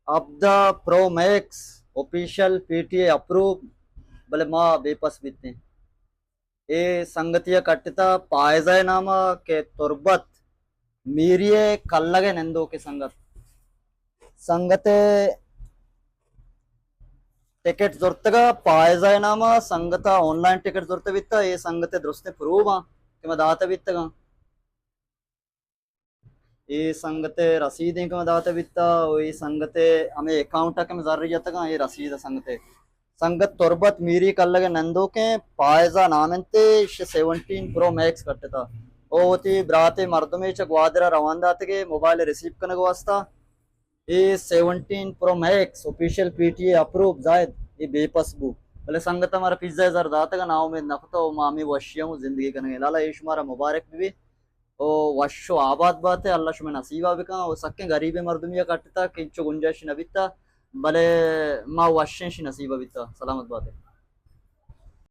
Abda Pro Max official PTA approved भले माँ बेपस बीतने ए संगतिया कट्टिता पायजाय नामा के तुर्बत मीरिये कल्लगे नेंदो के संगते टिकट दొరతగా పాయజాయనామా సంగత ఆన్లైన్ టికెట్ దొరతవిత్త ఏ సంగతే దొరస్తే ప్రూవా కిమ దాతవిత్తగా ఏ సంగతే రసీదేं కిమ దాతవిత్త ఓ ఈ సంగతే हमें अकाउंट के में जरियतगा ये रसीद संगते संगत तुरबत मीरी कल्लगे नंदो के पायजा नामंते 17 प्रो मैक्स कट्टता ओ होती ब्राते मर्दमे च ग्वादरा रवांदा तके मोबाइल रिसीव कनग वास्ता ये 17 pro max official PTA approve जायद ये बेपस बु भले संगत हमारा पिज्जा जर दाता का नाव में नखतो मामी वशियम जिंदगी करेंगे लाला ये शुमारा मुबारक भी ओ वशो आबाद बात है अल्लाह शुमे नसीबा भी कहाँ वो सक्के गरीबे मर्दमिया कटता किंचो गुंजाइश नबिता भले माँ वशियश नसीबा बिता सलामत बात है।